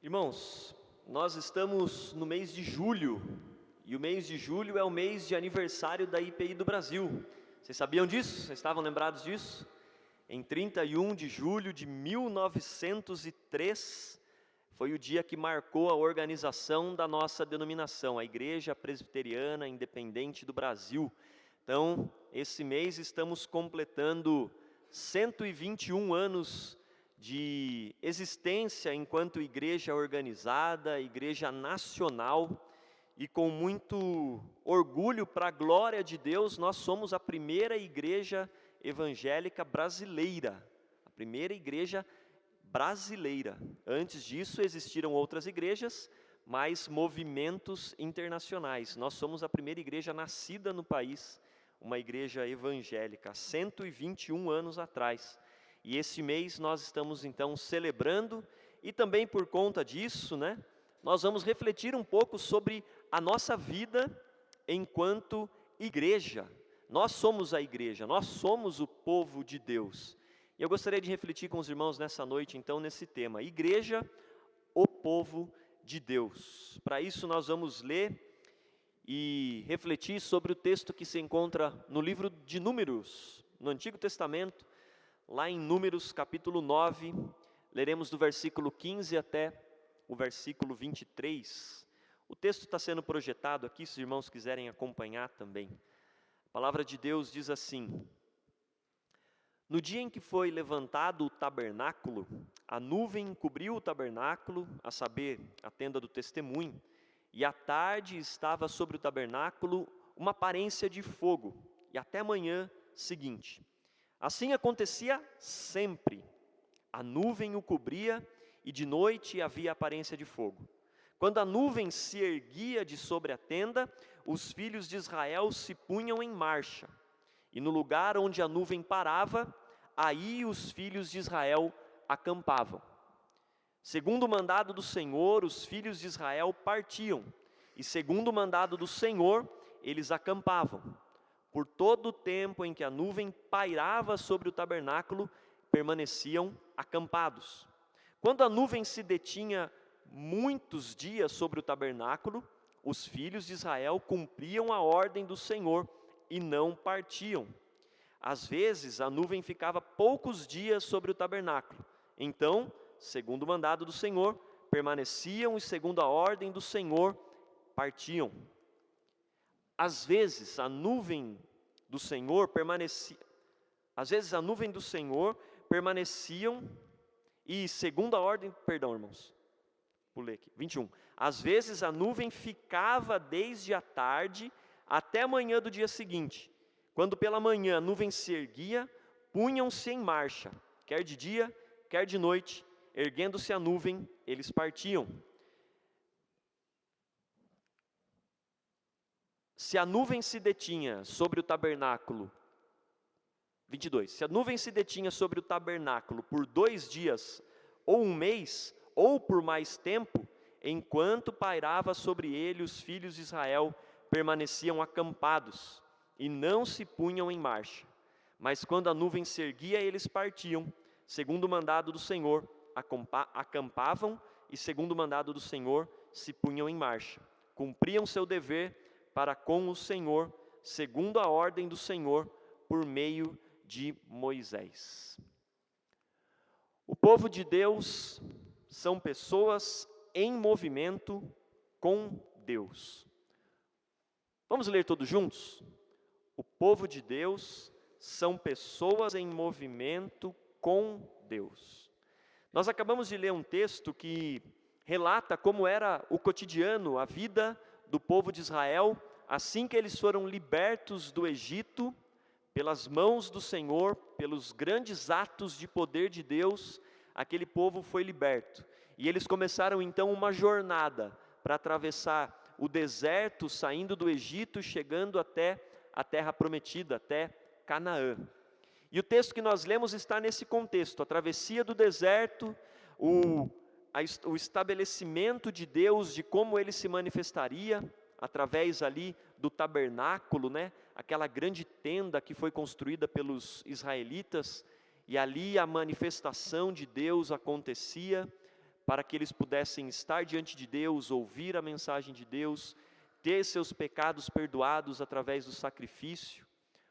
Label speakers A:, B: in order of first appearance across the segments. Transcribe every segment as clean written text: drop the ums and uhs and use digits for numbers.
A: Irmãos, nós estamos no mês de julho, e o mês de julho é o mês de aniversário da IPI do Brasil. Vocês sabiam disso? Vocês estavam lembrados disso? Em 31 de julho de 1903, foi o dia que marcou a organização da nossa denominação, a Igreja Presbiteriana Independente do Brasil. Então, esse mês estamos completando 121 anos de existência enquanto igreja organizada, igreja nacional, e com muito orgulho para a glória de Deus, nós somos a primeira igreja evangélica brasileira, a primeira igreja brasileira. Antes disso existiram outras igrejas, mas movimentos internacionais. Nós somos a primeira igreja nascida no país, uma igreja evangélica, há 121 anos atrás. E esse mês nós estamos então celebrando, e também por conta disso, nós vamos refletir um pouco sobre a nossa vida enquanto igreja. Nós somos a igreja, nós somos o povo de Deus. E eu gostaria de refletir com os irmãos nessa noite, então, nesse tema, igreja, o povo de Deus. Para isso nós vamos ler e refletir sobre o texto que se encontra no livro de Números, no Antigo Testamento, lá em Números capítulo 9, leremos do versículo 15 até o versículo 23. O texto está sendo projetado aqui, se os irmãos quiserem acompanhar também. A palavra de Deus diz assim: No dia em que foi levantado o tabernáculo, a nuvem cobriu o tabernáculo, a saber, a tenda do testemunho, e à tarde estava sobre o tabernáculo uma aparência de fogo, e até a manhã seguinte. Assim acontecia sempre. A nuvem o cobria e de noite havia aparência de fogo. Quando a nuvem se erguia de sobre a tenda, os filhos de Israel se punham em marcha. E no lugar onde a nuvem parava, aí os filhos de Israel acampavam. Segundo o mandado do Senhor, os filhos de Israel partiam. E segundo o mandado do Senhor, eles acampavam. Por todo o tempo em que a nuvem pairava sobre o tabernáculo, permaneciam acampados. Quando a nuvem se detinha muitos dias sobre o tabernáculo, os filhos de Israel cumpriam a ordem do Senhor e não partiam. Às vezes a nuvem ficava poucos dias sobre o tabernáculo. Então, segundo o mandado do Senhor, permaneciam e segundo a ordem do Senhor, partiam. Às vezes a nuvem do Senhor permaneciam e segundo a ordem, perdão, irmãos, pulei aqui, 21. Às vezes a nuvem ficava desde a tarde até a manhã do dia seguinte. Quando pela manhã a nuvem se erguia, punham-se em marcha, quer de dia, quer de noite, erguendo-se a nuvem, eles partiam. Se a nuvem se detinha sobre o tabernáculo, 22, se a nuvem se detinha sobre o tabernáculo por 2 dias, ou um mês, ou por mais tempo, enquanto pairava sobre ele, os filhos de Israel permaneciam acampados, e não se punham em marcha. Mas quando a nuvem se erguia, eles partiam, segundo o mandado do Senhor, acampavam, e segundo o mandado do Senhor, se punham em marcha. Cumpriam seu dever para com o Senhor, segundo a ordem do Senhor, por meio de Moisés. O povo de Deus são pessoas em movimento com Deus. Vamos ler todos juntos? O povo de Deus são pessoas em movimento com Deus. Nós acabamos de ler um texto que relata como era o cotidiano, a vida do povo de Israel, assim que eles foram libertos do Egito, pelas mãos do Senhor, pelos grandes atos de poder de Deus, aquele povo foi liberto. E eles começaram então uma jornada para atravessar o deserto, saindo do Egito, chegando até a terra prometida, até Canaã. E o texto que nós lemos está nesse contexto, a travessia do deserto, o estabelecimento de Deus, de como ele se manifestaria, através ali do tabernáculo, aquela grande tenda que foi construída pelos israelitas, e ali a manifestação de Deus acontecia para que eles pudessem estar diante de Deus, ouvir a mensagem de Deus, ter seus pecados perdoados através do sacrifício.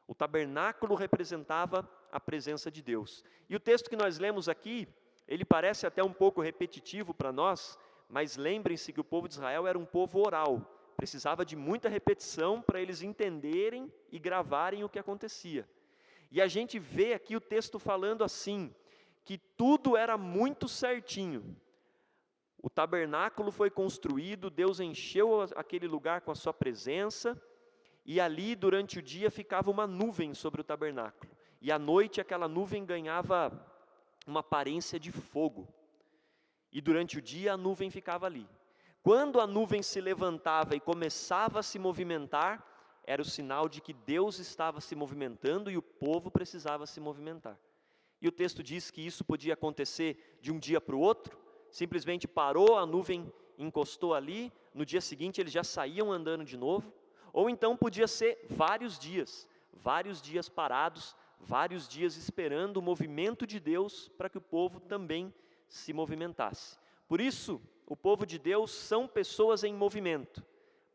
A: O tabernáculo representava a presença de Deus. E o texto que nós lemos aqui, ele parece até um pouco repetitivo para nós, mas lembrem-se que o povo de Israel era um povo oral, precisava de muita repetição para eles entenderem e gravarem o que acontecia. E a gente vê aqui o texto falando assim, que tudo era muito certinho. O tabernáculo foi construído, Deus encheu aquele lugar com a sua presença, e ali durante o dia ficava uma nuvem sobre o tabernáculo. E à noite aquela nuvem ganhava uma aparência de fogo. E durante o dia a nuvem ficava ali. Quando a nuvem se levantava e começava a se movimentar, era o sinal de que Deus estava se movimentando e o povo precisava se movimentar. E o texto diz que isso podia acontecer de um dia para o outro, simplesmente parou, a nuvem encostou ali, no dia seguinte eles já saíam andando de novo, ou então podia ser vários dias parados, vários dias esperando o movimento de Deus para que o povo também se movimentasse. Por isso, o povo de Deus são pessoas em movimento,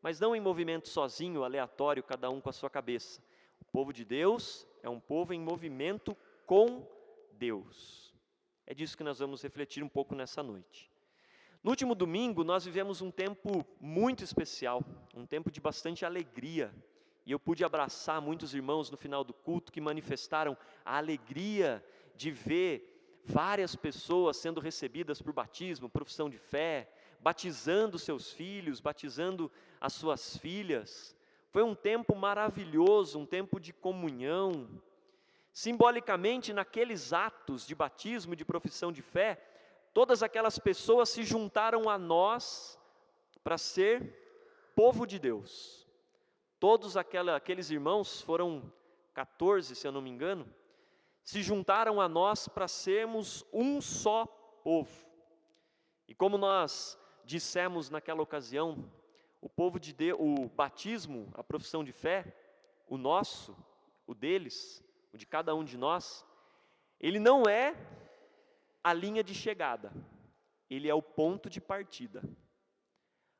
A: mas não em movimento sozinho, aleatório, cada um com a sua cabeça. O povo de Deus é um povo em movimento com Deus. É disso que nós vamos refletir um pouco nessa noite. No último domingo, nós vivemos um tempo muito especial, um tempo de bastante alegria. E eu pude abraçar muitos irmãos no final do culto que manifestaram a alegria de ver várias pessoas sendo recebidas por batismo, profissão de fé, batizando seus filhos, batizando as suas filhas. Foi um tempo maravilhoso, um tempo de comunhão. Simbolicamente, naqueles atos de batismo e de profissão de fé, todas aquelas pessoas se juntaram a nós para ser povo de Deus. Todos aqueles irmãos, foram 14, se eu não me engano, se juntaram a nós para sermos um só povo. E como nós dissemos naquela ocasião, o povo de Deus, o batismo, a profissão de fé, o nosso, o deles, o de cada um de nós, ele não é a linha de chegada, ele é o ponto de partida.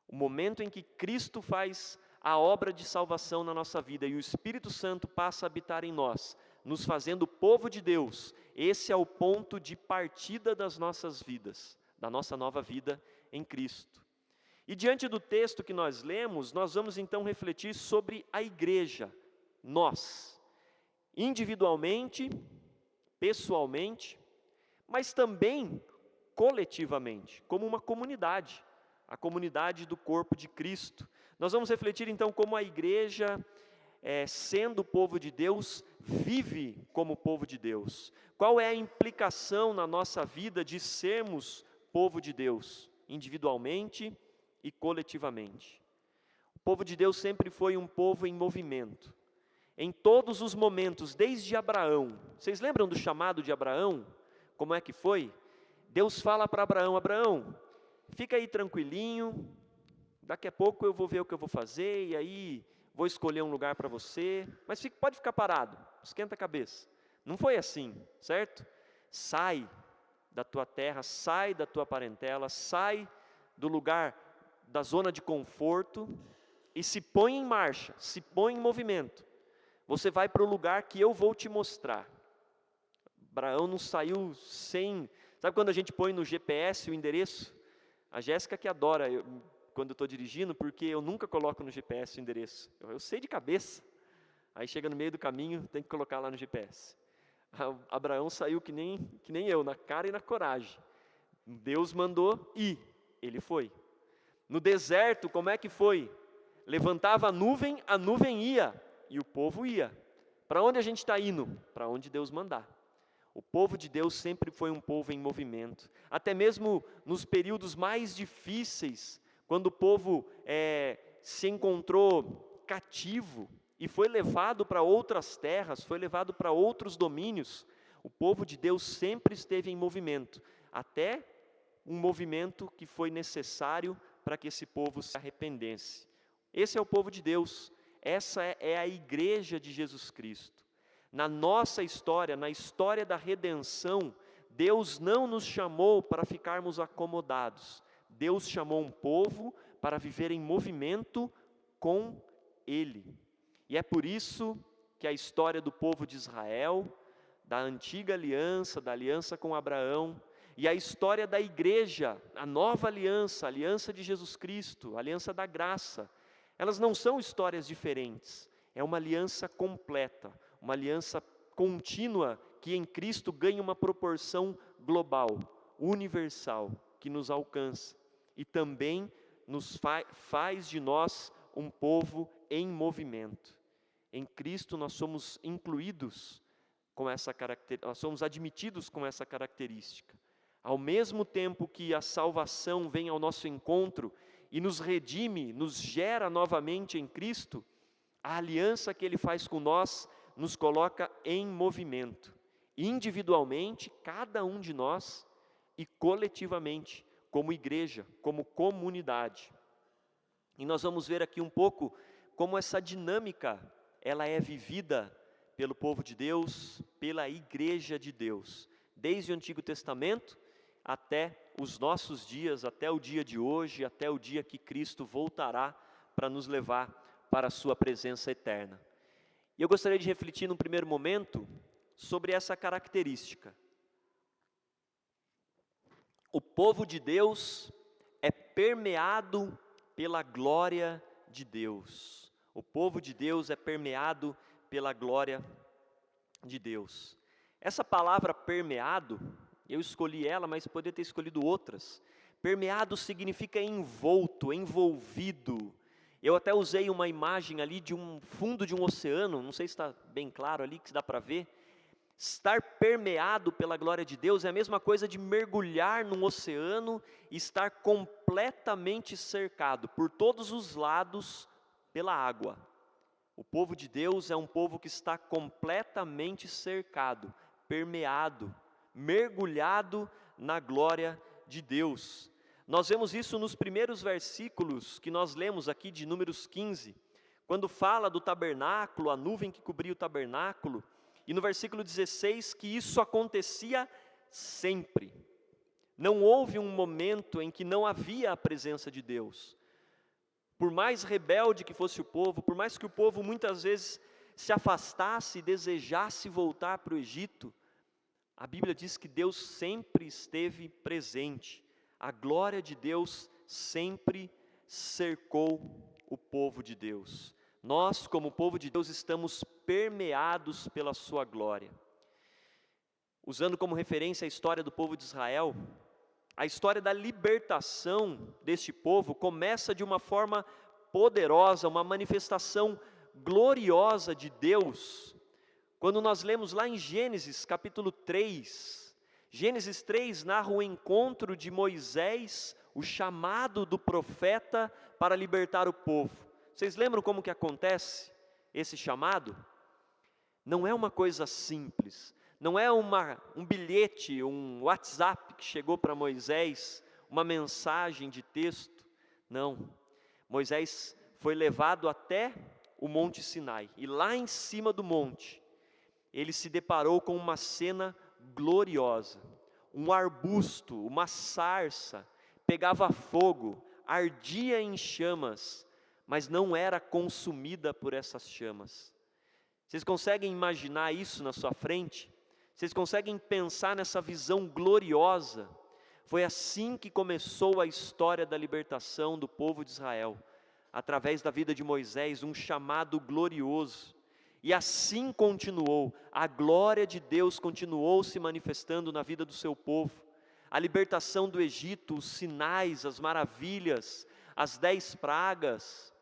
A: O momento em que Cristo faz a obra de salvação na nossa vida e o Espírito Santo passa a habitar em nós, nos fazendo povo de Deus, esse é o ponto de partida das nossas vidas, da nossa nova vida em Cristo. E diante do texto que nós lemos, nós vamos então refletir sobre a igreja, nós, individualmente, pessoalmente, mas também coletivamente, como uma comunidade, a comunidade do corpo de Cristo. Nós vamos refletir então como a igreja, sendo o povo de Deus, vive como povo de Deus. Qual é a implicação na nossa vida de sermos povo de Deus, individualmente e coletivamente? O povo de Deus sempre foi um povo em movimento, em todos os momentos, desde Abraão. Vocês lembram do chamado de Abraão? Como é que foi? Deus fala para Abraão: Abraão, fica aí tranquilinho, daqui a pouco eu vou ver o que eu vou fazer, e aí vou escolher um lugar para você, mas pode ficar parado, esquenta a cabeça. Não foi assim, certo? Sai da tua terra, sai da tua parentela, sai do lugar, da zona de conforto, e se põe em marcha, se põe em movimento. Você vai para o lugar que eu vou te mostrar. Abraão não saiu sem... Sabe quando a gente põe no GPS o endereço? A Jéssica que adora quando eu estou dirigindo, porque eu nunca coloco no GPS o endereço. Eu sei de cabeça. Aí chega no meio do caminho, tem que colocar lá no GPS. Abraão saiu que nem eu, na cara e na coragem. Deus mandou ir, ele foi. No deserto, como é que foi? Levantava a nuvem ia, e o povo ia. Para onde a gente está indo? Para onde Deus mandar. O povo de Deus sempre foi um povo em movimento. Até mesmo nos períodos mais difíceis, quando o povo se encontrou cativo e foi levado para outras terras, foi levado para outros domínios, o povo de Deus sempre esteve em movimento, até um movimento que foi necessário para que esse povo se arrependesse. Esse é o povo de Deus, essa é a igreja de Jesus Cristo. Na nossa história, na história da redenção, Deus não nos chamou para ficarmos acomodados. Deus chamou um povo para viver em movimento com Ele. E é por isso que a história do povo de Israel, da antiga aliança, da aliança com Abraão, e a história da igreja, a nova aliança, a aliança de Jesus Cristo, a aliança da graça, elas não são histórias diferentes, é uma aliança completa, uma aliança contínua que em Cristo ganha uma proporção global, universal, que nos alcança e também nos faz de nós um povo em movimento. Em Cristo nós somos incluídos com essa característica, nós somos admitidos com essa característica. Ao mesmo tempo que a salvação vem ao nosso encontro e nos redime, nos gera novamente em Cristo, a aliança que Ele faz com nós nos coloca em movimento, individualmente, cada um de nós, e coletivamente, como igreja, como comunidade. E nós vamos ver aqui um pouco como essa dinâmica, ela é vivida pelo povo de Deus, pela igreja de Deus, desde o Antigo Testamento até os nossos dias, até o dia de hoje, até o dia que Cristo voltará para nos levar para a sua presença eterna. E eu gostaria de refletir num primeiro momento sobre essa característica. O povo de Deus é permeado pela glória de Deus. O povo de Deus é permeado pela glória de Deus. Essa palavra permeado, eu escolhi ela, mas poderia ter escolhido outras. Permeado significa envolto, envolvido. Eu até usei uma imagem ali de um fundo de um oceano, não sei se está bem claro ali, que dá para ver. Estar permeado pela glória de Deus é a mesma coisa de mergulhar num oceano e estar completamente cercado por todos os lados pela água. O povo de Deus é um povo que está completamente cercado, permeado, mergulhado na glória de Deus. Nós vemos isso nos primeiros versículos que nós lemos aqui de Números 15, quando fala do tabernáculo, a nuvem que cobria o tabernáculo, e no versículo 16 que isso acontecia sempre. Não houve um momento em que não havia a presença de Deus. Por mais rebelde que fosse o povo, por mais que o povo muitas vezes se afastasse e desejasse voltar para o Egito, a Bíblia diz que Deus sempre esteve presente. A glória de Deus sempre cercou o povo de Deus. Nós, como povo de Deus, estamos permeados pela sua glória. Usando como referência a história do povo de Israel, a história da libertação deste povo começa de uma forma poderosa, uma manifestação gloriosa de Deus. Quando nós lemos lá em Gênesis capítulo 3, Gênesis 3 narra o encontro de Moisés, o chamado do profeta para libertar o povo. Vocês lembram como que acontece esse chamado? Não é uma coisa simples, não é um bilhete, um WhatsApp que chegou para Moisés, uma mensagem de texto, não. Moisés foi levado até o Monte Sinai, e lá em cima do monte, ele se deparou com uma cena gloriosa. Um arbusto, uma sarça, pegava fogo, ardia em chamas, mas não era consumida por essas chamas. Vocês conseguem imaginar isso na sua frente? Vocês conseguem pensar nessa visão gloriosa? Foi assim que começou a história da libertação do povo de Israel, através da vida de Moisés, um chamado glorioso. E assim continuou, a glória de Deus continuou se manifestando na vida do seu povo. A libertação do Egito, os sinais, as maravilhas, as 10 pragas,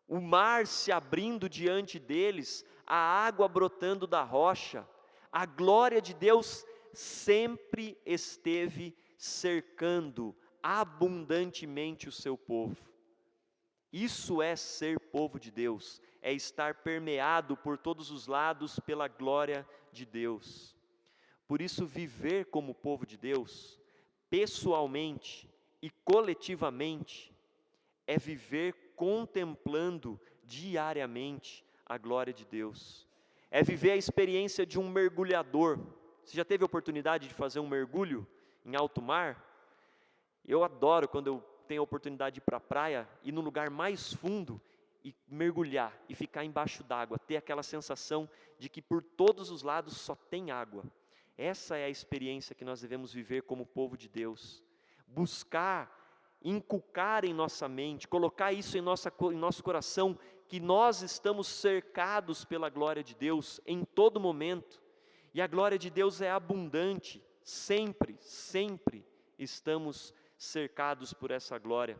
A: o mar se abrindo diante deles, a água brotando da rocha, a glória de Deus sempre esteve cercando abundantemente o seu povo. Isso é ser povo de Deus, é estar permeado por todos os lados pela glória de Deus. Por isso, viver como povo de Deus, pessoalmente e coletivamente, é viver contemplando diariamente a glória de Deus. É viver a experiência de um mergulhador. Você já teve a oportunidade de fazer um mergulho em alto mar? Eu adoro quando eu tenho a oportunidade de ir para a praia, ir no lugar mais fundo e mergulhar e ficar embaixo d'água, ter aquela sensação de que por todos os lados só tem água. Essa é a experiência que nós devemos viver como povo de Deus. Buscar, inculcar em nossa mente, colocar isso em nosso coração, que nós estamos cercados pela glória de Deus em todo momento. E a glória de Deus é abundante, sempre, sempre estamos cercados por essa glória.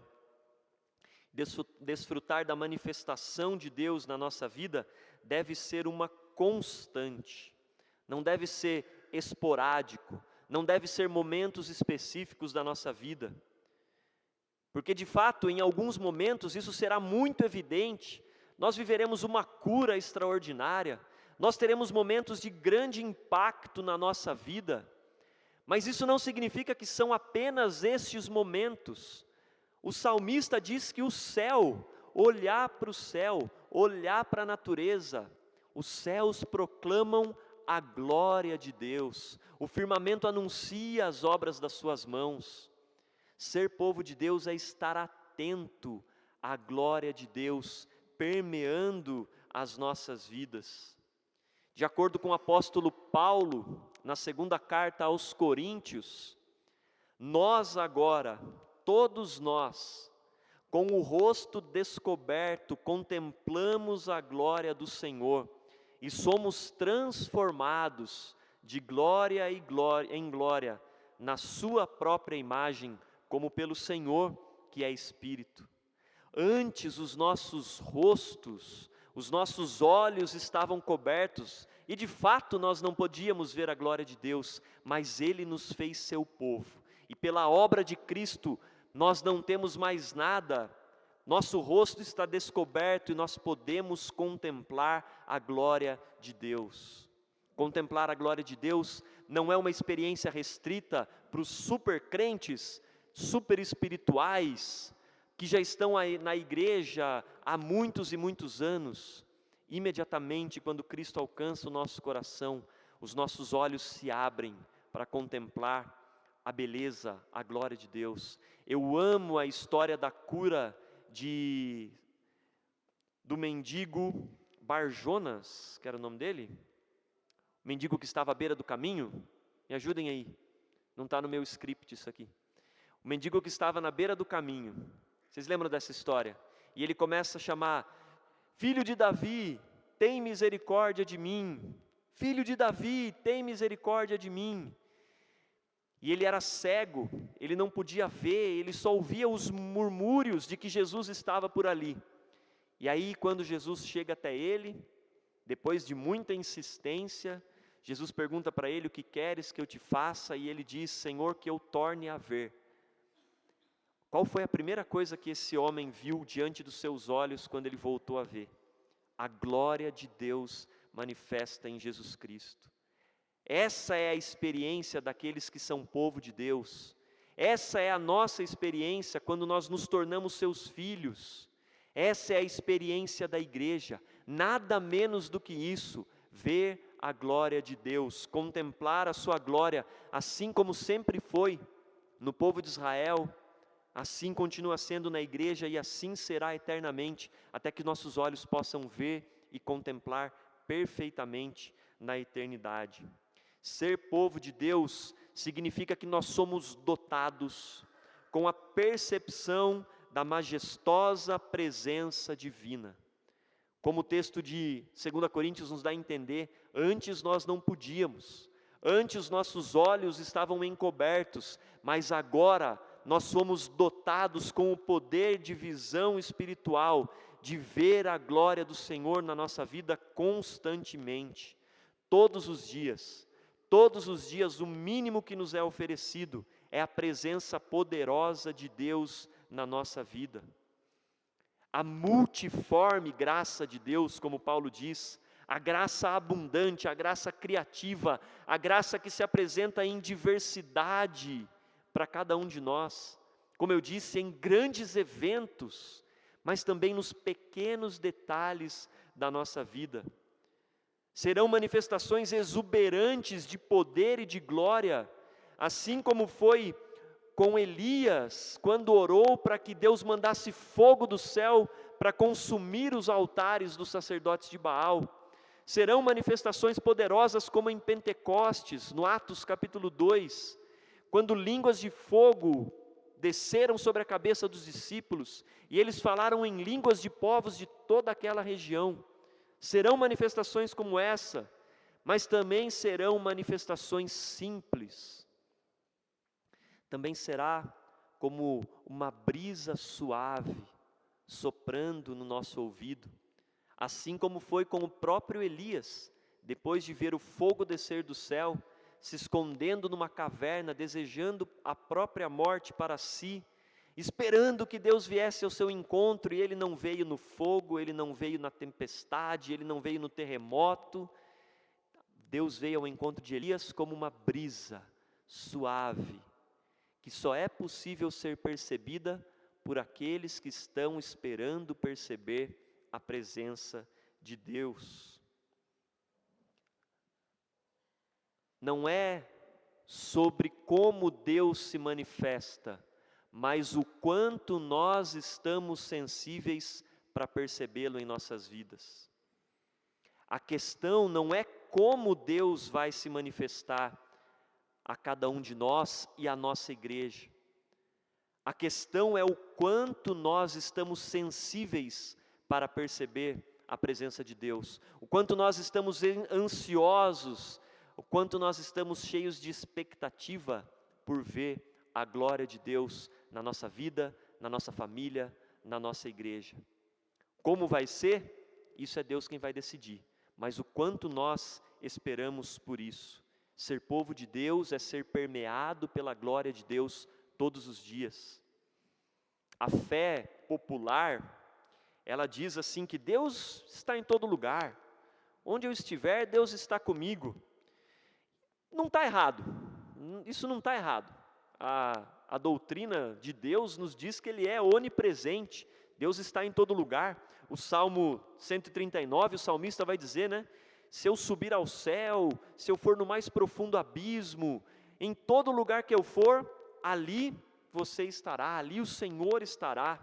A: Desfrutar da manifestação de Deus na nossa vida deve ser uma constante, não deve ser esporádico, não deve ser momentos específicos da nossa vida, porque de fato em alguns momentos isso será muito evidente, nós viveremos uma cura extraordinária, nós teremos momentos de grande impacto na nossa vida, mas isso não significa que são apenas estes momentos. O salmista diz que o céu, olhar para o céu, olhar para a natureza, os céus proclamam a glória de Deus, o firmamento anuncia as obras das suas mãos. Ser povo de Deus é estar atento à glória de Deus, permeando as nossas vidas. De acordo com o apóstolo Paulo, na segunda carta aos Coríntios, nós agora, todos nós, com o rosto descoberto, contemplamos a glória do Senhor e somos transformados de glória em glória na sua própria imagem, como pelo Senhor que é Espírito. Antes os nossos rostos, os nossos olhos estavam cobertos e de fato nós não podíamos ver a glória de Deus, mas Ele nos fez seu povo e pela obra de Cristo nós não temos mais nada, nosso rosto está descoberto e nós podemos contemplar a glória de Deus. Contemplar a glória de Deus não é uma experiência restrita para os super crentes, super espirituais, que já estão aí na igreja há muitos e muitos anos. Imediatamente, quando Cristo alcança o nosso coração, os nossos olhos se abrem para contemplar a beleza, a glória de Deus. Eu amo a história da cura do mendigo Bar-Jonas, que era o nome dele? O mendigo que estava à beira do caminho. Me ajudem aí, não está no meu script isso aqui. O mendigo que estava na beira do caminho. Vocês lembram dessa história? E ele começa a chamar: filho de Davi, tem misericórdia de mim. Filho de Davi, tem misericórdia de mim. E ele era cego, ele não podia ver, ele só ouvia os murmúrios de que Jesus estava por ali. E aí, quando Jesus chega até ele, depois de muita insistência, Jesus pergunta para ele: o que queres que eu te faça? E ele diz: Senhor, que eu torne a ver. Qual foi a primeira coisa que esse homem viu diante dos seus olhos quando ele voltou a ver? A glória de Deus manifesta em Jesus Cristo. Essa é a experiência daqueles que são povo de Deus. Essa é a nossa experiência quando nós nos tornamos seus filhos. Essa é a experiência da igreja. Nada menos do que isso, ver a glória de Deus, contemplar a sua glória, assim como sempre foi no povo de Israel, assim continua sendo na igreja e assim será eternamente, até que nossos olhos possam ver e contemplar perfeitamente na eternidade. Ser povo de Deus significa que nós somos dotados com a percepção da majestosa presença divina. Como o texto de 2 Coríntios nos dá a entender, antes nós não podíamos, antes nossos olhos estavam encobertos, mas agora nós somos dotados com o poder de visão espiritual, de ver a glória do Senhor na nossa vida constantemente, todos os dias. Todos os dias o mínimo que nos é oferecido é a presença poderosa de Deus na nossa vida. A multiforme graça de Deus, como Paulo diz, a graça abundante, a graça criativa, a graça que se apresenta em diversidade para cada um de nós. Como eu disse, em grandes eventos, mas também nos pequenos detalhes da nossa vida. Serão manifestações exuberantes de poder e de glória, assim como foi com Elias, quando orou para que Deus mandasse fogo do céu para consumir os altares dos sacerdotes de Baal. Serão manifestações poderosas como em Pentecostes, no Atos capítulo 2, quando línguas de fogo desceram sobre a cabeça dos discípulos, e eles falaram em línguas de povos de toda aquela região. Serão manifestações como essa, mas também serão manifestações simples. Também será como uma brisa suave, soprando no nosso ouvido, assim como foi com o próprio Elias, depois de ver o fogo descer do céu, se escondendo numa caverna, desejando a própria morte para si, esperando que Deus viesse ao seu encontro, e ele não veio no fogo, ele não veio na tempestade, ele não veio no terremoto. Deus veio ao encontro de Elias como uma brisa suave, que só é possível ser percebida por aqueles que estão esperando perceber a presença de Deus. Não é sobre como Deus se manifesta, mas o quanto nós estamos sensíveis para percebê-lo em nossas vidas. A questão não é como Deus vai se manifestar a cada um de nós e à nossa igreja. A questão é o quanto nós estamos sensíveis para perceber a presença de Deus, o quanto nós estamos ansiosos, o quanto nós estamos cheios de expectativa por ver a glória de Deus na nossa vida, na nossa família, na nossa igreja. Como vai ser? Isso é Deus quem vai decidir, mas o quanto nós esperamos por isso. Ser povo de Deus é ser permeado pela glória de Deus todos os dias. A fé popular, ela diz assim que Deus está em todo lugar, onde eu estiver, Deus está comigo. Não está errado, isso não está errado. A doutrina de Deus nos diz que Ele é onipresente, Deus está em todo lugar. O Salmo 139, o salmista vai dizer, né? Se eu subir ao céu, se eu for no mais profundo abismo, em todo lugar que eu for, ali você estará, ali o Senhor estará.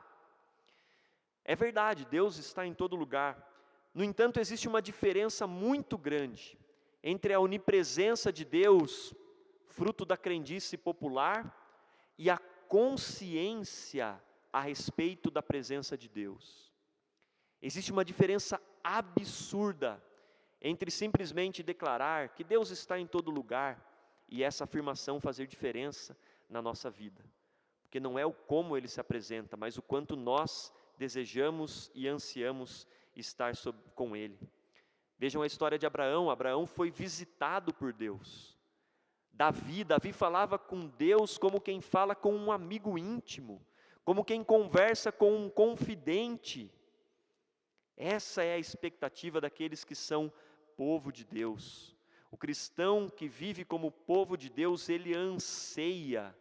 A: É verdade, Deus está em todo lugar. No entanto, existe uma diferença muito grande entre a onipresença de Deus, fruto da crendice popular, e a consciência a respeito da presença de Deus. Existe uma diferença absurda entre simplesmente declarar que Deus está em todo lugar e essa afirmação fazer diferença na nossa vida. Porque não é o como Ele se apresenta, mas o quanto nós desejamos e ansiamos estar com Ele. Vejam a história de Abraão. Abraão foi visitado por Deus. Davi falava com Deus como quem fala com um amigo íntimo, como quem conversa com um confidente. Essa é a expectativa daqueles que são povo de Deus. O cristão que vive como povo de Deus, ele anseia,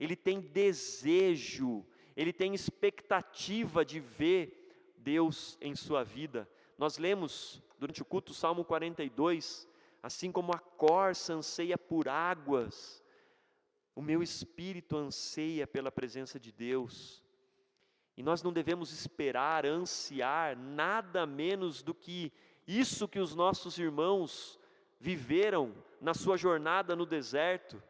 A: ele tem desejo, ele tem expectativa de ver Deus em sua vida. Nós lemos durante o culto o Salmo 42, assim como a corça anseia por águas, o meu espírito anseia pela presença de Deus. E nós não devemos esperar, ansiar, nada menos do que isso que os nossos irmãos viveram na sua jornada no deserto.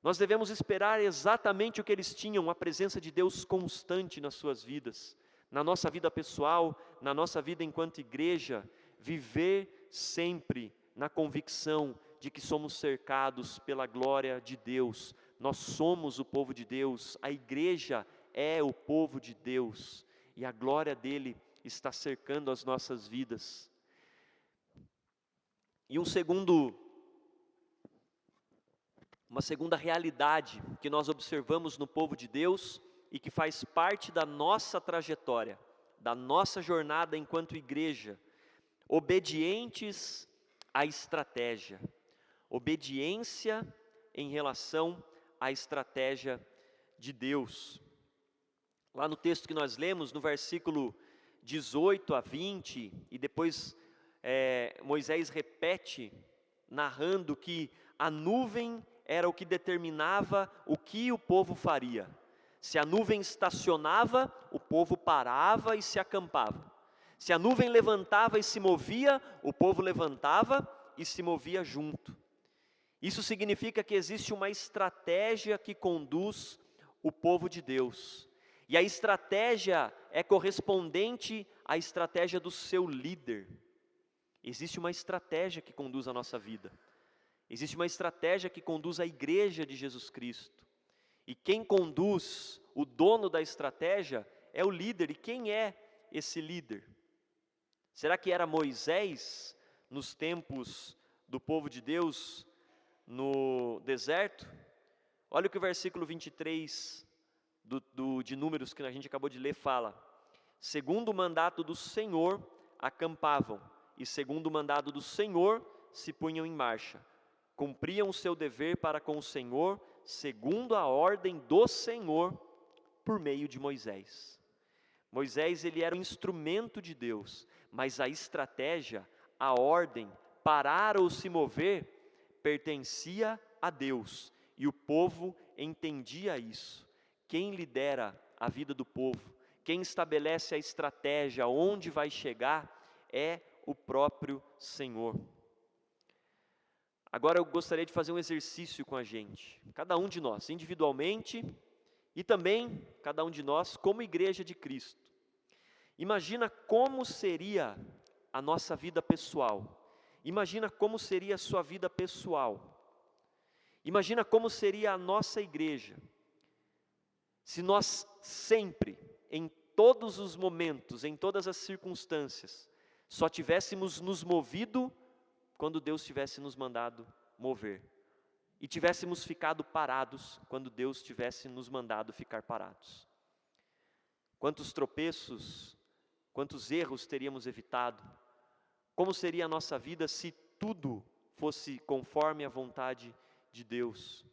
A: Nós devemos esperar exatamente o que eles tinham, a presença de Deus constante nas suas vidas, na nossa vida pessoal, na nossa vida enquanto igreja, viver sempre na convicção de que somos cercados pela glória de Deus. Nós somos o povo de Deus, a igreja é o povo de Deus, e a glória dele está cercando as nossas vidas. E uma segunda realidade que nós observamos no povo de Deus e que faz parte da nossa trajetória, da nossa jornada enquanto igreja, obedientes à estratégia, obediência em relação à estratégia de Deus. Lá no texto que nós lemos, no versículo 18 a 20, e depois Moisés repete, narrando que a nuvem era o que determinava o que o povo faria. Se a nuvem estacionava, o povo parava e se acampava. Se a nuvem levantava e se movia, o povo levantava e se movia junto. Isso significa que existe uma estratégia que conduz o povo de Deus. E a estratégia é correspondente à estratégia do seu líder. Existe uma estratégia que conduz a nossa vida. Existe uma estratégia que conduz a igreja de Jesus Cristo. E quem conduz, o dono da estratégia, é o líder. E quem é esse líder? Será que era Moisés nos tempos do povo de Deus no deserto? Olha o que o versículo 23 de Números que a gente acabou de ler fala. Segundo o mandato do Senhor, acampavam, e segundo o mandado do Senhor, se punham em marcha. Cumpriam o seu dever para com o Senhor, segundo a ordem do Senhor, por meio de Moisés. Moisés, ele era um instrumento de Deus, mas a estratégia, a ordem, parar ou se mover, pertencia a Deus, e o povo entendia isso. Quem lidera a vida do povo, quem estabelece a estratégia, onde vai chegar, é o próprio Senhor. Agora eu gostaria de fazer um exercício com a gente, cada um de nós, individualmente, e também cada um de nós como igreja de Cristo. Imagina como seria a nossa vida pessoal. Imagina como seria a sua vida pessoal. Imagina como seria a nossa igreja, se nós sempre, em todos os momentos, em todas as circunstâncias, só tivéssemos nos movido quando Deus tivesse nos mandado mover, e tivéssemos ficado parados quando Deus tivesse nos mandado ficar parados. Quantos tropeços, quantos erros teríamos evitado? Como seria a nossa vida se tudo fosse conforme a vontade de Deus?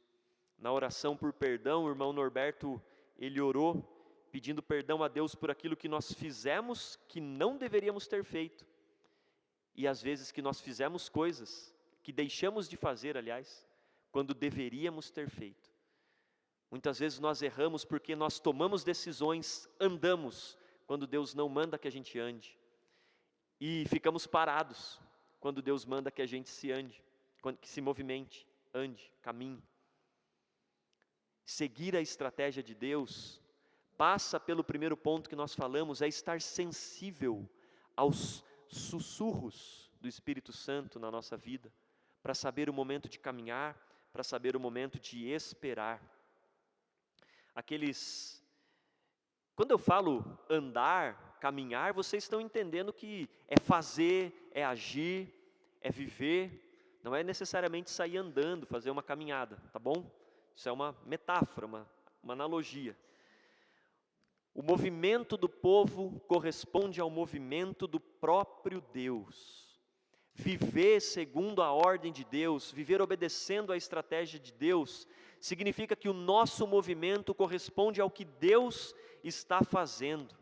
A: Na oração por perdão, o irmão Norberto, ele orou pedindo perdão a Deus por aquilo que nós fizemos que não deveríamos ter feito. E às vezes que nós fizemos coisas que deixamos de fazer, aliás, quando deveríamos ter feito. Muitas vezes nós erramos porque nós tomamos decisões, andamos, quando Deus não manda que a gente ande. E ficamos parados, quando Deus manda que a gente se ande, que se movimente, ande, caminhe. Seguir a estratégia de Deus passa pelo primeiro ponto que nós falamos, é estar sensível aos sussurros do Espírito Santo na nossa vida, para saber o momento de caminhar, para saber o momento de esperar. Quando eu falo andar, caminhar, vocês estão entendendo que é fazer, é agir, é viver, não é necessariamente sair andando, fazer uma caminhada, tá bom? Isso é uma metáfora, uma analogia. O movimento do povo corresponde ao movimento do próprio Deus. Viver segundo a ordem de Deus, viver obedecendo à estratégia de Deus, significa que o nosso movimento corresponde ao que Deus está fazendo.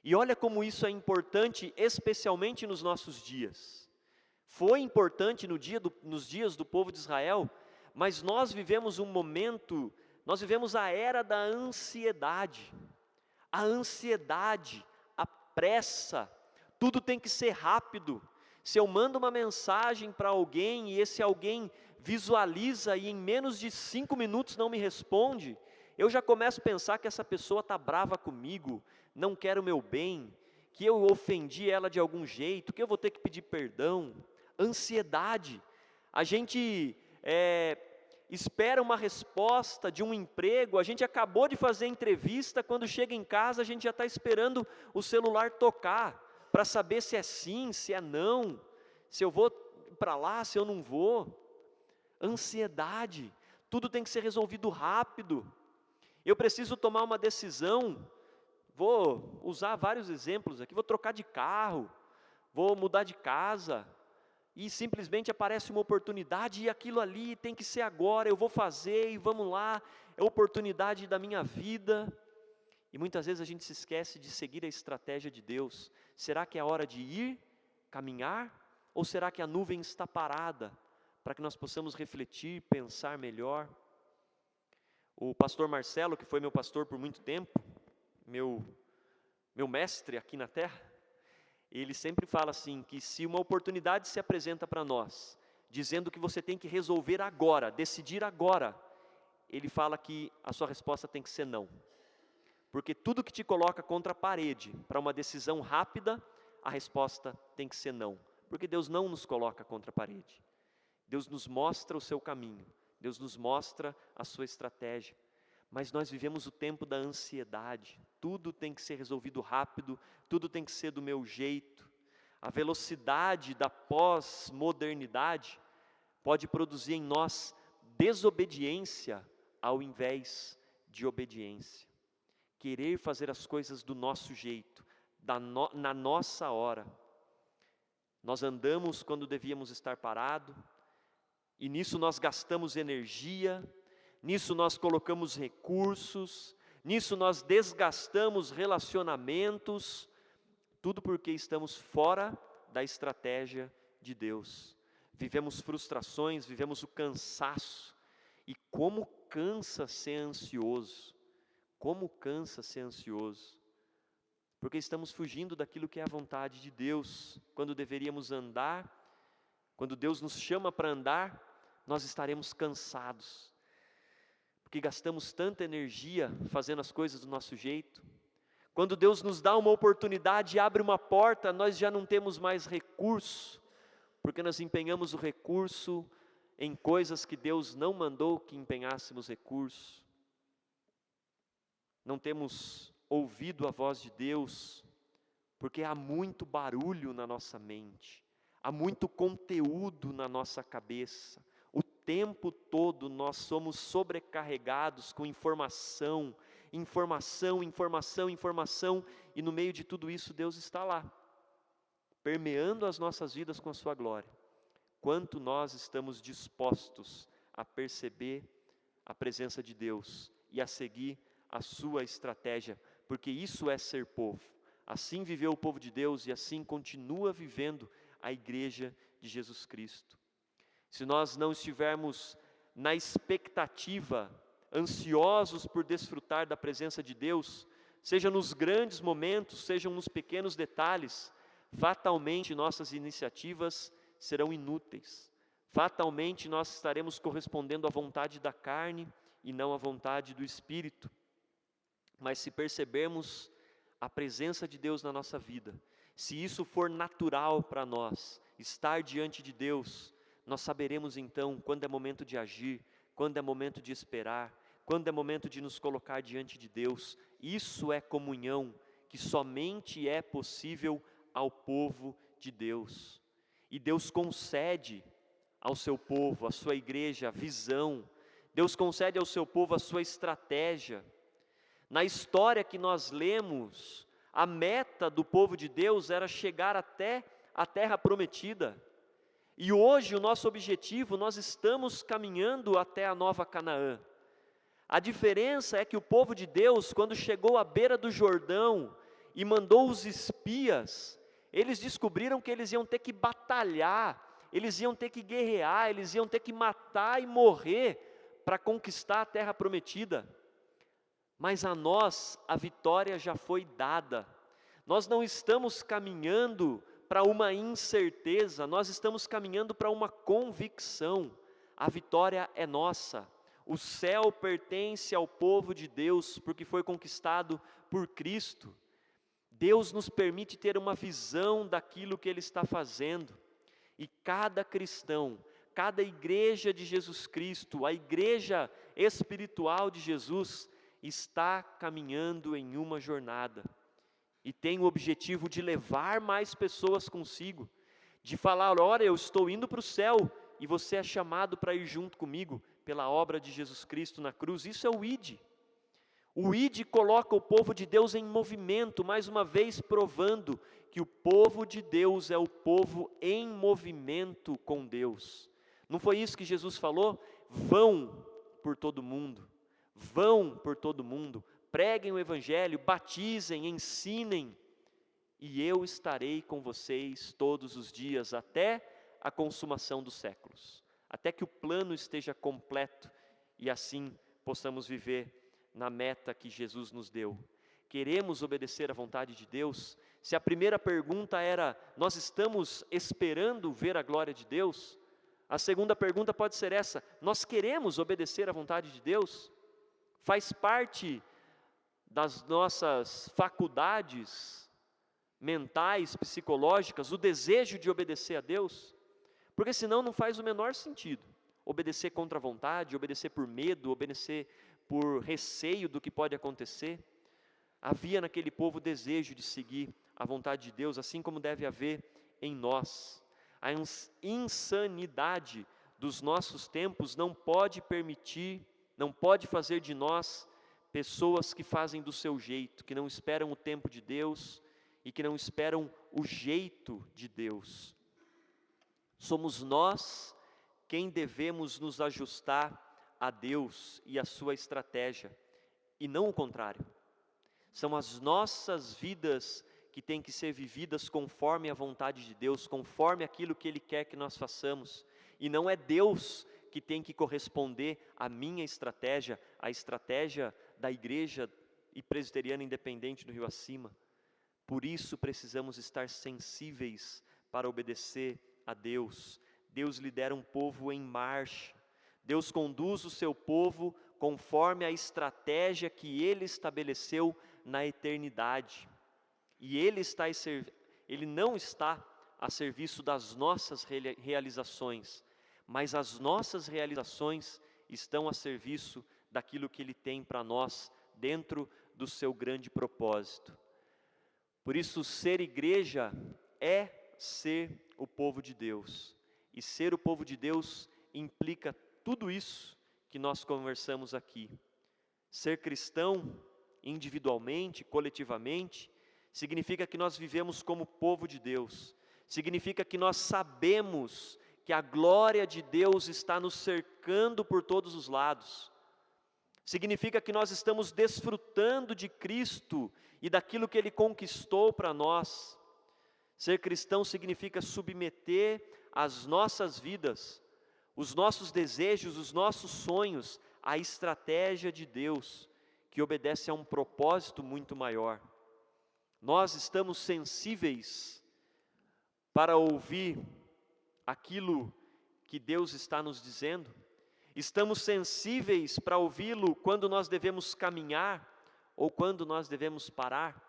A: E olha como isso é importante, especialmente nos nossos dias. Foi importante nos dias do povo de Israel, mas nós vivemos um momento, nós vivemos a era da ansiedade. A ansiedade, a pressa, tudo tem que ser rápido. Se eu mando uma mensagem para alguém e esse alguém visualiza e em menos de 5 minutos não me responde, eu já começo a pensar que essa pessoa está brava comigo, não quer o meu bem, que eu ofendi ela de algum jeito, que eu vou ter que pedir perdão. Ansiedade, a gente espera uma resposta de um emprego, a gente acabou de fazer entrevista, quando chega em casa a gente já está esperando o celular tocar, para saber se é sim, se é não, se eu vou para lá, se eu não vou. Ansiedade, tudo tem que ser resolvido rápido. Eu preciso tomar uma decisão, vou usar vários exemplos aqui, vou trocar de carro, vou mudar de casa, e simplesmente aparece uma oportunidade e aquilo ali tem que ser agora, eu vou fazer e vamos lá, é a oportunidade da minha vida. E muitas vezes a gente se esquece de seguir a estratégia de Deus. Será que é a hora de ir caminhar? Ou será que a nuvem está parada para que nós possamos refletir, pensar melhor? O pastor Marcelo, que foi meu pastor por muito tempo, meu mestre aqui na terra, ele sempre fala assim, que se uma oportunidade se apresenta para nós, dizendo que você tem que resolver agora, decidir agora, ele fala que a sua resposta tem que ser não. Porque tudo que te coloca contra a parede, para uma decisão rápida, a resposta tem que ser não. Porque Deus não nos coloca contra a parede. Deus nos mostra o seu caminho, Deus nos mostra a sua estratégia. Mas nós vivemos o tempo da ansiedade, tudo tem que ser resolvido rápido, tudo tem que ser do meu jeito. A velocidade da pós-modernidade pode produzir em nós desobediência ao invés de obediência. Querer fazer as coisas do nosso jeito, na nossa hora. Nós andamos quando devíamos estar parados, e nisso nós gastamos energia, nisso nós colocamos recursos, nisso nós desgastamos relacionamentos, tudo porque estamos fora da estratégia de Deus. Vivemos frustrações, vivemos o cansaço, e como cansa ser ansioso, como cansa ser ansioso, porque estamos fugindo daquilo que é a vontade de Deus, quando deveríamos andar, quando Deus nos chama para andar, nós estaremos cansados, porque gastamos tanta energia fazendo as coisas do nosso jeito. Quando Deus nos dá uma oportunidade e abre uma porta, nós já não temos mais recurso, porque nós empenhamos o recurso em coisas que Deus não mandou que empenhássemos recurso. Não temos ouvido a voz de Deus, porque há muito barulho na nossa mente, há muito conteúdo na nossa cabeça. O tempo todo nós somos sobrecarregados com informação, e no meio de tudo isso Deus está lá, permeando as nossas vidas com a sua glória. Quanto nós estamos dispostos a perceber a presença de Deus e a seguir a sua estratégia, porque isso é ser povo. Assim viveu o povo de Deus e assim continua vivendo a igreja de Jesus Cristo. Se nós não estivermos na expectativa, ansiosos por desfrutar da presença de Deus, seja nos grandes momentos, sejam nos pequenos detalhes, fatalmente nossas iniciativas serão inúteis. Fatalmente nós estaremos correspondendo à vontade da carne e não à vontade do Espírito. Mas se percebermos a presença de Deus na nossa vida, se isso for natural para nós, estar diante de Deus, nós saberemos então quando é momento de agir, quando é momento de esperar, quando é momento de nos colocar diante de Deus. Isso é comunhão que somente é possível ao povo de Deus. E Deus concede ao seu povo, à sua igreja, a visão. Deus concede ao seu povo a sua estratégia. Na história que nós lemos, a meta do povo de Deus era chegar até a terra prometida. E hoje o nosso objetivo, nós estamos caminhando até a nova Canaã. A diferença é que o povo de Deus, quando chegou à beira do Jordão e mandou os espias, eles descobriram que eles iam ter que batalhar, eles iam ter que guerrear, eles iam ter que matar e morrer para conquistar a terra prometida. Mas a nós, a vitória já foi dada. Nós não estamos caminhando para uma incerteza, nós estamos caminhando para uma convicção. A vitória é nossa. O céu pertence ao povo de Deus, porque foi conquistado por Cristo. Deus nos permite ter uma visão daquilo que Ele está fazendo. E cada cristão, cada igreja de Jesus Cristo, a igreja espiritual de Jesus, está caminhando em uma jornada. E tem o objetivo de levar mais pessoas consigo. De falar, olha, eu estou indo para o céu, e você é chamado para ir junto comigo, pela obra de Jesus Cristo na cruz. Isso é o ID. O ID coloca o povo de Deus em movimento, mais uma vez provando que o povo de Deus é o povo em movimento com Deus. Não foi isso que Jesus falou? Vão por todo mundo, preguem o Evangelho, batizem, ensinem e eu estarei com vocês todos os dias até a consumação dos séculos, até que o plano esteja completo e assim possamos viver na meta que Jesus nos deu. Queremos obedecer à vontade de Deus? Se a primeira pergunta era, nós estamos esperando ver a glória de Deus? A segunda pergunta pode ser essa, nós queremos obedecer à vontade de Deus? Faz parte das nossas faculdades mentais, psicológicas, o desejo de obedecer a Deus? Porque senão não faz o menor sentido. Obedecer contra a vontade, obedecer por medo, obedecer por receio do que pode acontecer. Havia naquele povo desejo de seguir a vontade de Deus, assim como deve haver em nós. A insanidade dos nossos tempos não pode permitir, não pode fazer de nós pessoas que fazem do seu jeito, que não esperam o tempo de Deus e que não esperam o jeito de Deus. Somos nós quem devemos nos ajustar a Deus e a sua estratégia, e não o contrário. São as nossas vidas que têm que ser vividas conforme a vontade de Deus, conforme aquilo que Ele quer que nós façamos, e não é Deus que tem que corresponder à minha estratégia, à estratégia da Igreja e Presbiteriana Independente do Rio Acima. Por isso precisamos estar sensíveis para obedecer a Deus. Deus lidera um povo em marcha. Deus conduz o seu povo conforme a estratégia que Ele estabeleceu na eternidade. E Ele não está a serviço das nossas realizações, mas as nossas realizações estão a serviço daquilo que Ele tem para nós dentro do seu grande propósito. Por isso, ser igreja é ser o povo de Deus. E ser o povo de Deus implica tudo isso que nós conversamos aqui. Ser cristão, individualmente, coletivamente, significa que nós vivemos como povo de Deus. Significa que nós sabemos que a glória de Deus está nos cercando por todos os lados. Significa que nós estamos desfrutando de Cristo e daquilo que Ele conquistou para nós. Ser cristão significa submeter as nossas vidas, os nossos desejos, os nossos sonhos, à estratégia de Deus, que obedece a um propósito muito maior. Nós estamos sensíveis para ouvir aquilo que Deus está nos dizendo? Estamos sensíveis para ouvi-lo quando nós devemos caminhar ou quando nós devemos parar?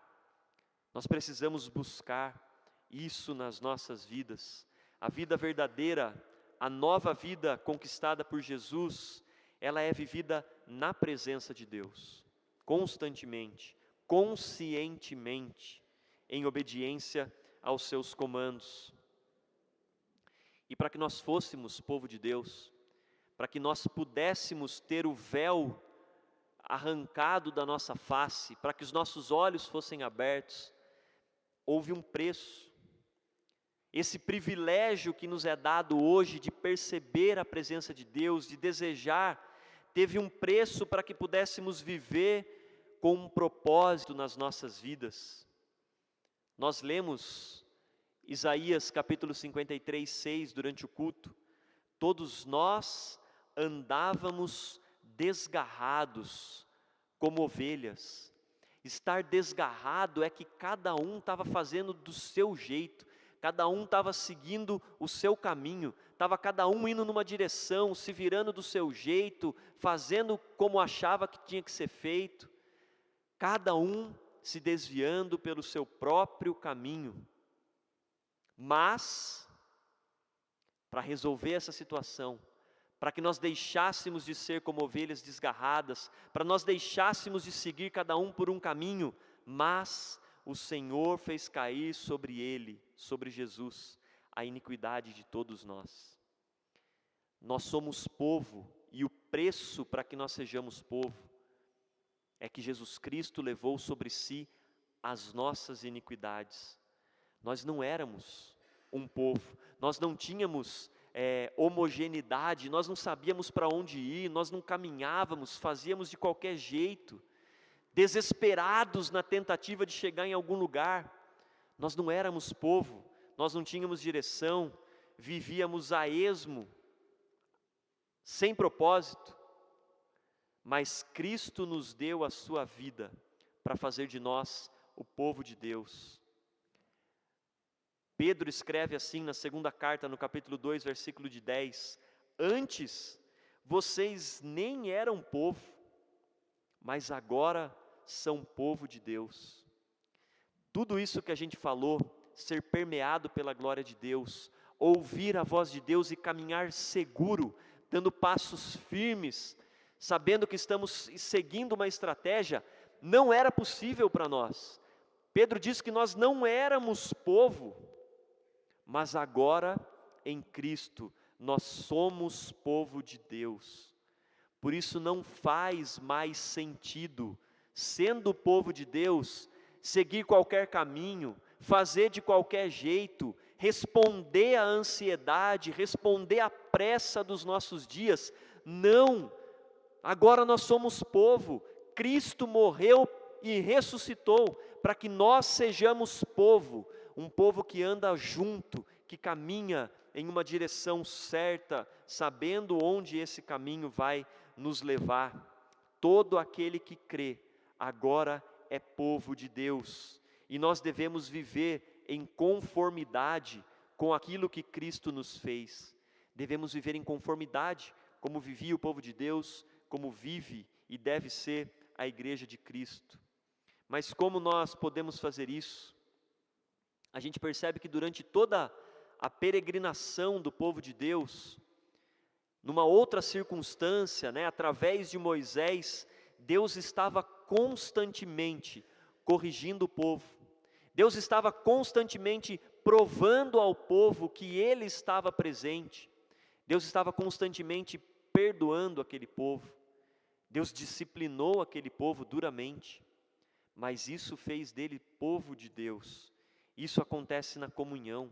A: Nós precisamos buscar isso nas nossas vidas. A vida verdadeira, a nova vida conquistada por Jesus, ela é vivida na presença de Deus, constantemente, conscientemente, em obediência aos seus comandos. E para que nós fôssemos povo de Deus, para que nós pudéssemos ter o véu arrancado da nossa face, para que os nossos olhos fossem abertos, houve um preço. Esse privilégio que nos é dado hoje de perceber a presença de Deus, de desejar, teve um preço para que pudéssemos viver com um propósito nas nossas vidas. Nós lemos Isaías capítulo 53, 6 durante o culto. Todos nós andávamos desgarrados como ovelhas. Estar desgarrado é que cada um estava fazendo do seu jeito, cada um estava seguindo o seu caminho, estava cada um indo numa direção, se virando do seu jeito, fazendo como achava que tinha que ser feito, cada um se desviando pelo seu próprio caminho. Mas, para resolver essa situação, para que nós deixássemos de ser como ovelhas desgarradas, para nós deixássemos de seguir cada um por um caminho, mas o Senhor fez cair sobre ele, sobre Jesus, a iniquidade de todos nós. Nós somos povo, e o preço para que nós sejamos povo é que Jesus Cristo levou sobre si as nossas iniquidades. Nós não éramos um povo, nós não tínhamos homogeneidade, nós não sabíamos para onde ir, nós não caminhávamos, fazíamos de qualquer jeito, desesperados na tentativa de chegar em algum lugar. Nós não éramos povo, nós não tínhamos direção, vivíamos a esmo, sem propósito, mas Cristo nos deu a sua vida para fazer de nós o povo de Deus. Pedro escreve assim na segunda carta, no capítulo 2, versículo de 10: antes vocês nem eram povo, mas agora são povo de Deus. Tudo isso que a gente falou, ser permeado pela glória de Deus, ouvir a voz de Deus e caminhar seguro, dando passos firmes, sabendo que estamos seguindo uma estratégia, não era possível para nós. Pedro diz que nós não éramos povo, mas agora em Cristo nós somos povo de Deus. Por isso não faz mais sentido, sendo povo de Deus, seguir qualquer caminho, fazer de qualquer jeito, responder à ansiedade, responder à pressa dos nossos dias. Não, agora nós somos povo, Cristo morreu e ressuscitou, para que nós sejamos povo, um povo que anda junto, que caminha em uma direção certa, sabendo onde esse caminho vai nos levar. Todo aquele que crê, agora é povo de Deus, e nós devemos viver em conformidade com aquilo que Cristo nos fez. Devemos viver em conformidade, como vivia o povo de Deus, como vive e deve ser a igreja de Cristo. Mas como nós podemos fazer isso? A gente percebe que durante toda a peregrinação do povo de Deus, numa outra circunstância, através de Moisés, Deus estava constantemente corrigindo o povo. Deus estava constantemente provando ao povo que Ele estava presente. Deus estava constantemente perdoando aquele povo. Deus disciplinou aquele povo duramente, mas isso fez dele povo de Deus. Isso acontece na comunhão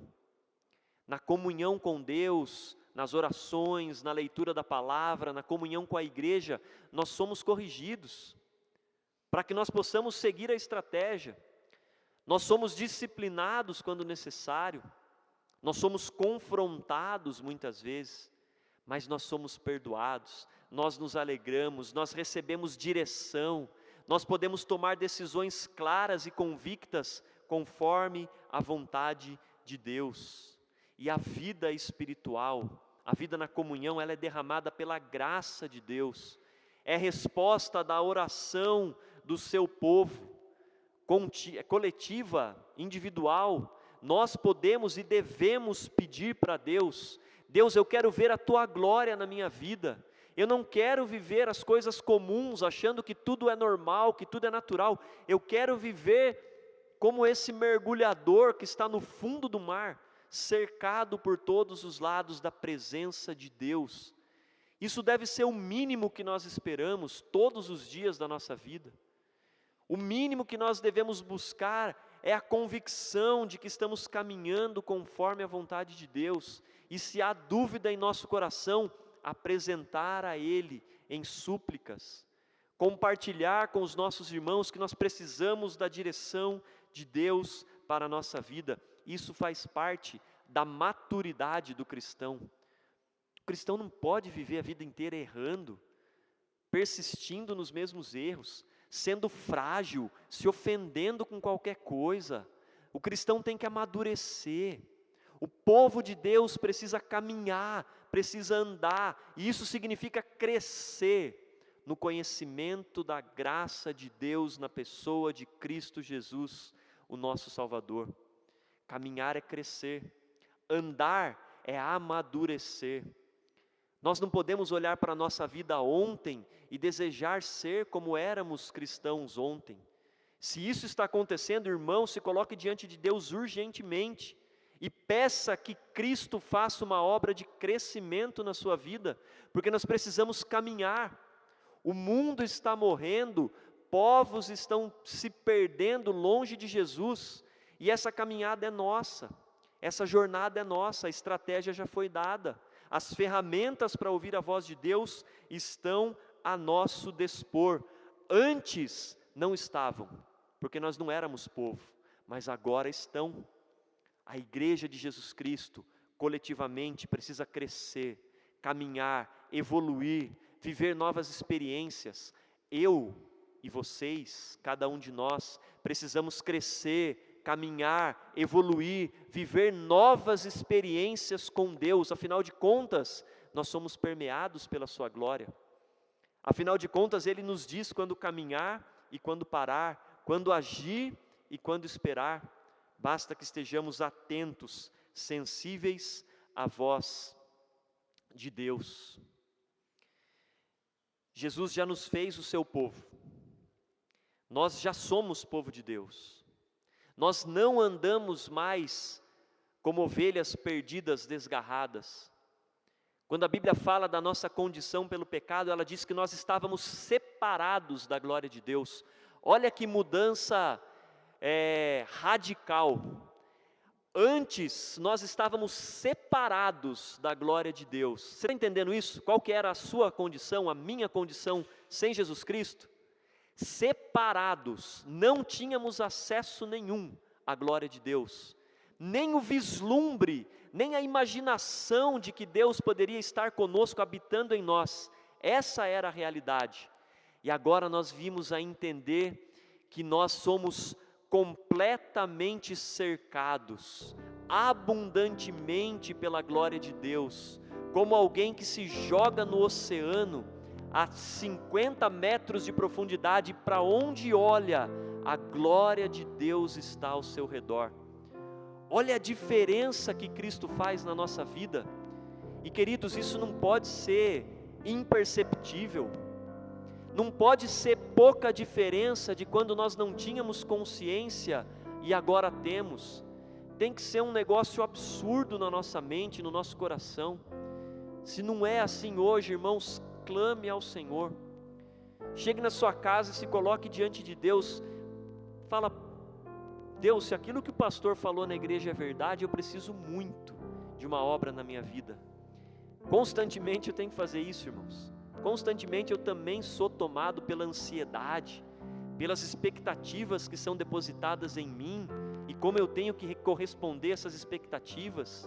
A: com Deus, nas orações, na leitura da palavra, na comunhão com a igreja, nós somos corrigidos, para que nós possamos seguir a estratégia. Nós somos disciplinados quando necessário, nós somos confrontados muitas vezes, mas nós somos perdoados, nós nos alegramos, nós recebemos direção, nós podemos tomar decisões claras e convictas, conforme a vontade de Deus. E a vida espiritual, a vida na comunhão, ela é derramada pela graça de Deus, é resposta da oração do seu povo, coletiva, individual. Nós podemos e devemos pedir para Deus: Deus, eu quero ver a Tua glória na minha vida, eu não quero viver as coisas comuns, achando que tudo é normal, que tudo é natural, eu quero viver como esse mergulhador que está no fundo do mar, cercado por todos os lados da presença de Deus. Isso deve ser o mínimo que nós esperamos todos os dias da nossa vida. O mínimo que nós devemos buscar é a convicção de que estamos caminhando conforme a vontade de Deus, e se há dúvida em nosso coração, apresentar a Ele em súplicas, compartilhar com os nossos irmãos que nós precisamos da direção de Deus para a nossa vida. Isso faz parte da maturidade do cristão. O cristão não pode viver a vida inteira errando, persistindo nos mesmos erros, sendo frágil, se ofendendo com qualquer coisa. O cristão tem que amadurecer. O povo de Deus precisa caminhar, precisa andar, e isso significa crescer no conhecimento da graça de Deus na pessoa de Cristo Jesus, o nosso Salvador. Caminhar é crescer, andar é amadurecer. Nós não podemos olhar para a nossa vida ontem e desejar ser como éramos cristãos ontem. Se isso está acontecendo, irmão, se coloque diante de Deus urgentemente e peça que Cristo faça uma obra de crescimento na sua vida, porque nós precisamos caminhar. O mundo está morrendo, povos estão se perdendo longe de Jesus, e essa caminhada é nossa, essa jornada é nossa, a estratégia já foi dada, as ferramentas para ouvir a voz de Deus estão a nosso dispor. Antes não estavam, porque nós não éramos povo, mas agora estão. A igreja de Jesus Cristo, coletivamente, precisa crescer, caminhar, evoluir, viver novas experiências. Eu e vocês, cada um de nós, precisamos crescer, caminhar, evoluir, viver novas experiências com Deus. Afinal de contas, nós somos permeados pela sua glória. Afinal de contas, Ele nos diz quando caminhar e quando parar, quando agir e quando esperar. Basta que estejamos atentos, sensíveis à voz de Deus. Jesus já nos fez o seu povo. Nós já somos povo de Deus. Nós não andamos mais como ovelhas perdidas, desgarradas. Quando a Bíblia fala da nossa condição pelo pecado, ela diz que nós estávamos separados da glória de Deus. Olha que mudança radical. Antes nós estávamos separados da glória de Deus. Você está entendendo isso? Qual que era a sua condição, a minha condição sem Jesus Cristo? Separados, não tínhamos acesso nenhum à glória de Deus, nem o vislumbre, nem a imaginação de que Deus poderia estar conosco, habitando em nós. Essa era a realidade. E agora nós vimos a entender que nós somos completamente cercados, abundantemente pela glória de Deus, como alguém que se joga no oceano, a 50 metros de profundidade, para onde olha, a glória de Deus está ao seu redor. Olha a diferença que Cristo faz na nossa vida. E queridos, isso não pode ser imperceptível, não pode ser pouca diferença de quando nós não tínhamos consciência e agora temos. Tem que ser um negócio absurdo na nossa mente, no nosso coração. Se não é assim hoje, irmãos, clame ao Senhor. Chegue na sua casa e se coloque diante de Deus. Fala: Deus, se aquilo que o pastor falou na igreja é verdade, eu preciso muito de uma obra na minha vida. Constantemente eu tenho que fazer isso, irmãos. Constantemente eu também sou tomado pela ansiedade, pelas expectativas que são depositadas em mim, e como eu tenho que corresponder a essas expectativas,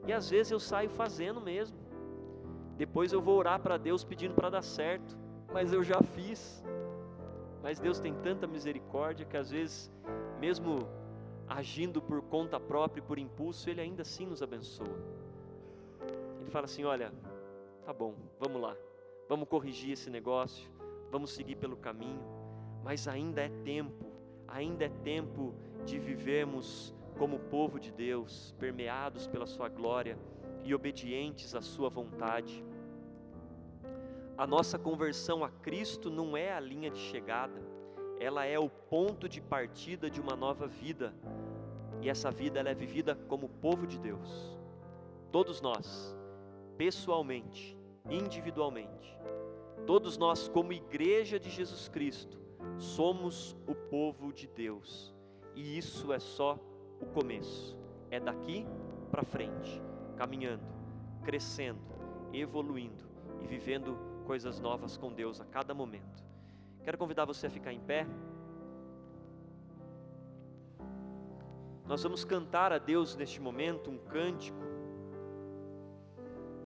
A: e às vezes eu saio fazendo mesmo. Depois eu vou orar para Deus pedindo para dar certo, mas eu já fiz. Mas Deus tem tanta misericórdia que às vezes, mesmo agindo por conta própria e por impulso, Ele ainda assim nos abençoa. Ele fala assim: olha, tá bom, vamos lá, vamos corrigir esse negócio, vamos seguir pelo caminho, mas ainda é tempo de vivermos como povo de Deus, permeados pela sua glória e obedientes à sua vontade. A nossa conversão a Cristo não é a linha de chegada, ela é o ponto de partida de uma nova vida, e essa vida ela é vivida como povo de Deus. Todos nós, pessoalmente, individualmente, todos nós como igreja de Jesus Cristo, somos o povo de Deus, e isso é só o começo, é daqui para frente, caminhando, crescendo, evoluindo e vivendo coisas novas com Deus a cada momento. Quero convidar você a ficar em pé. Nós vamos cantar a Deus neste momento um cântico